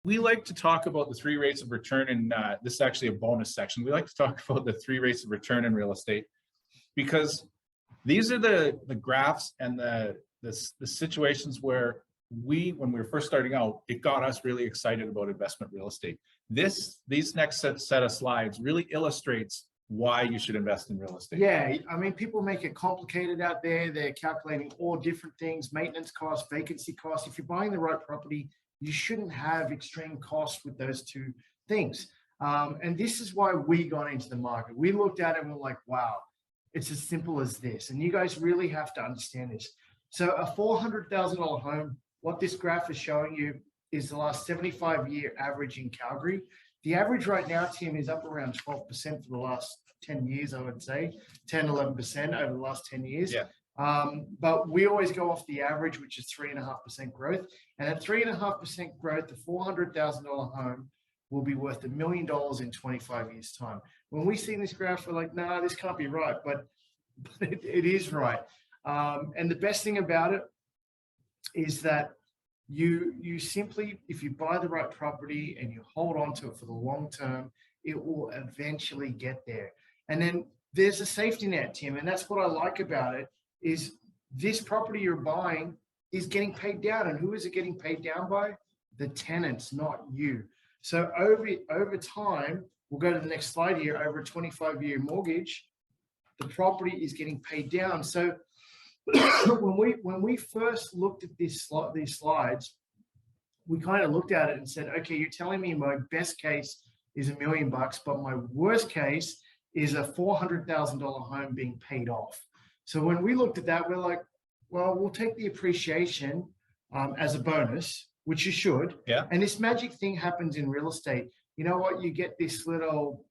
We like to talk about the three rates of return, and this is actually a bonus section. We like to talk about the three rates of return in real estate because these are the graphs and the situations where when we were first starting out, it got us really excited about investment real estate. These next set of slides really illustrates why you should invest in real estate. Yeah, I mean, people make it complicated out there. They're calculating all different things, maintenance costs, vacancy costs. If you're buying the right property, you shouldn't have extreme costs with those two things. And this is why we got into the market. We looked at it and we're like, wow, it's as simple as this. And you guys really have to understand this. So a $400,000 home, what this graph is showing you is the last 75-year average in Calgary. The average right now, Tim, is up around 12% for the last 10 years, I would say, 10, 11% over the last 10 years. Yeah. But we always go off the average, which is 3.5% growth. And at 3.5% growth, the $400,000 home will be worth $1 million in 25 years' time. When we see this graph, we're like, nah, this can't be right, but it is right. And the best thing about it is that you simply, if you buy the right property and you hold on to it for the long term, it will eventually get there. And then there's a safety net, Tim, and that's what I like about it, is this property you're buying is getting paid down. And who is it getting paid down by? The tenants, not you. So over time, we'll go to the next slide here, over a 25-year mortgage, the property is getting paid down. So when we first looked at these slides, we kind of looked at it and said, okay, you're telling me my best case is $1 million, but my worst case is a $400,000 home being paid off. So when we looked at that, we're like, well, we'll take the appreciation as a bonus, which you should. Yeah. And this magic thing happens in real estate. You know what? You get these slow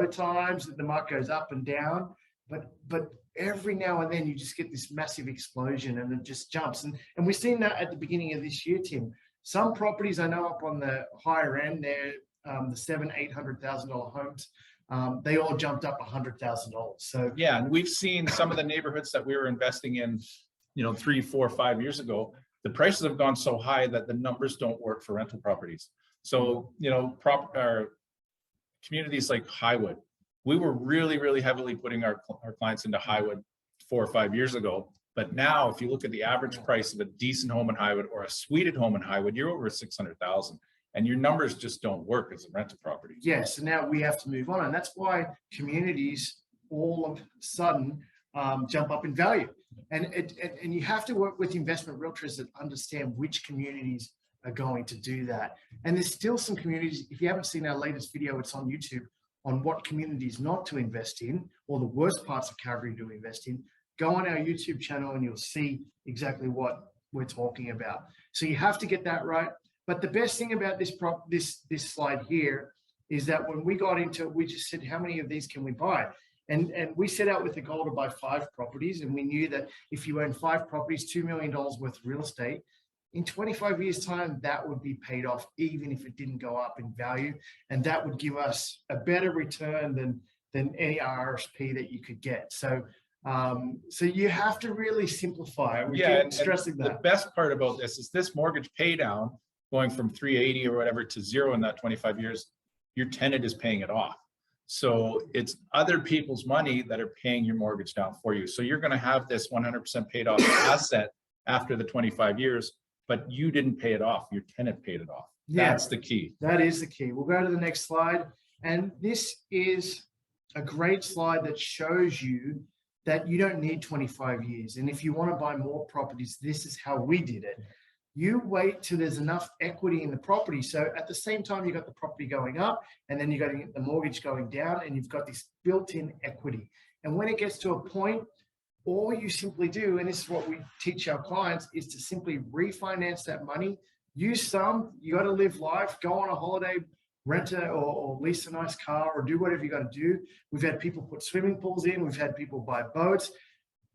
times that the market goes up and down, but every now and then you just get this massive explosion and it just jumps. And we've seen that at the beginning of this year, Tim. Some properties I know up on the higher end, they're the $700,000-800,000 homes. They all jumped up $100,000. So yeah, and we've seen some of the neighborhoods that we were investing in, 3, 4, 5 years ago. The prices have gone so high that the numbers don't work for rental properties. So communities like Highwood, we were really heavily putting our clients into Highwood 4 or 5 years ago. But now, if you look at the average price of a decent home in Highwood or a suited home in Highwood, you're over 600,000. And your numbers just don't work as a rental property. Yes, so now we have to move on. And that's why communities all of a sudden jump up in value. And you have to work with investment realtors that understand which communities are going to do that. And there's still some communities, if you haven't seen our latest video, it's on YouTube, on what communities not to invest in, or the worst parts of Calgary to invest in. Go on our YouTube channel and you'll see exactly what we're talking about. So you have to get that right. But the best thing about this slide here is that when we got into it, we just said, how many of these can we buy? And we set out with the goal to buy 5 properties. And we knew that if you own 5 properties, $2 million worth of real estate, in 25 years' time, that would be paid off, even if it didn't go up in value. And that would give us a better return than any RSP that you could get. So you have to really simplify. Yeah, stressing that. The best part about this is this mortgage pay down, going from 380 or whatever to 0 in that 25 years, your tenant is paying it off. So it's other people's money that are paying your mortgage down for you. So you're going to have this 100% paid off asset after the 25 years, but you didn't pay it off. Your tenant paid it off. Yeah, that's the key. That is the key. We'll go to the next slide. And this is a great slide that shows you that you don't need 25 years. And if you want to buy more properties, this is how we did it. You wait till there's enough equity in the property. So at the same time, you've got the property going up, and then you've got the mortgage going down, and you've got this built-in equity. And when it gets to a point, all you simply do, and this is what we teach our clients, is to simply refinance that money. Use some, you got to live life, go on a holiday, rent or lease a nice car, or do whatever you got to do. We've had people put swimming pools in. We've had people buy boats.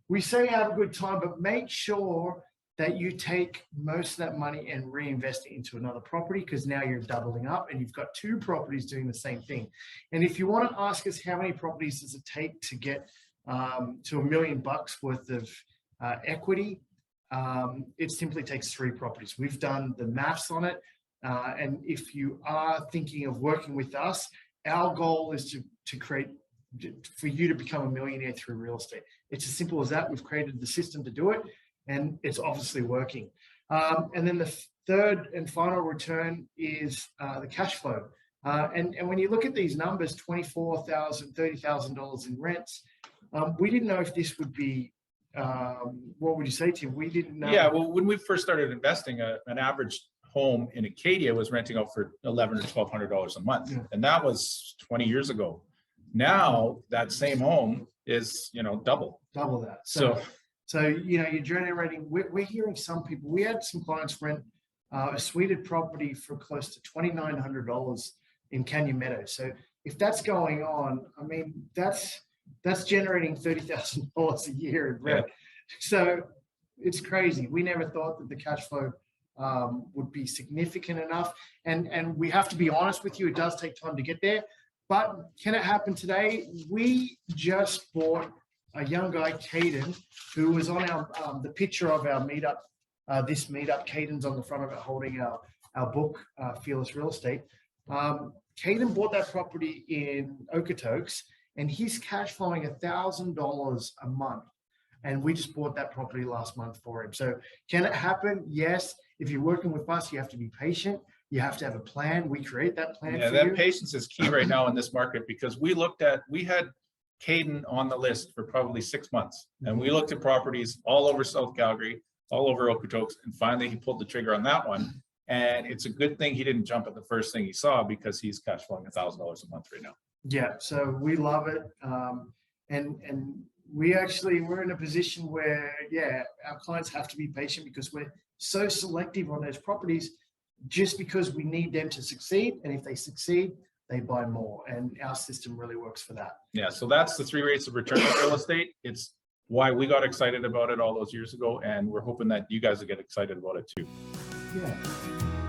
We say have a good time, but make sure that you take most of that money and reinvest it into another property, because now you're doubling up and you've got 2 properties doing the same thing. And if you want to ask us how many properties does it take to get to $1 million worth of equity, it simply takes 3 properties. We've done the maths on it. And if you are thinking of working with us, our goal is to create, for you to become a millionaire through real estate. It's as simple as that. We've created the system to do it, and it's obviously working. And then the third and final return is the cash flow. And when you look at these numbers, $24,000, $30,000 in rents, we didn't know if this would be, what would you say, Tim? We didn't know. Yeah, well, when we first started investing, an average home in Acadia was renting out for $1,100 or $1,200 a month. Yeah. And that was 20 years ago. Now that same home is, double. Double that. So You're generating, we're hearing some people, we had some clients rent a suited property for close to $2,900 in Canyon Meadows. So if that's going on, I mean, that's generating $30,000 a year in rent. Yeah. So it's crazy. We never thought that the cash flow would be significant enough. And we have to be honest with you, it does take time to get there. But can it happen today? We just bought a young guy, Caden, who was on our the picture of our meetup. This meetup, Caden's on the front of it holding our book, Fearless Real Estate. Caden bought that property in Okotoks, and he's cash flowing $1,000 a month. And we just bought that property last month for him. So can it happen? Yes. If you're working with us, you have to be patient. You have to have a plan. We create that plan for that you. patience is key right now in this market, because we had Caden on the list for probably 6 months, and we looked at properties all over South Calgary, all over Okotoks, and finally he pulled the trigger on that one. And it's a good thing he didn't jump at the first thing he saw, because he's cash flowing $1,000 a month right now. Yeah, so we love it. And we're in a position where, our clients have to be patient, because we're so selective on those properties, just because we need them to succeed. And if they succeed, they buy more. And our system really works for that. Yeah, so that's the 3 rates of return on real estate. It's why we got excited about it all those years ago. And we're hoping that you guys will get excited about it too. Yeah.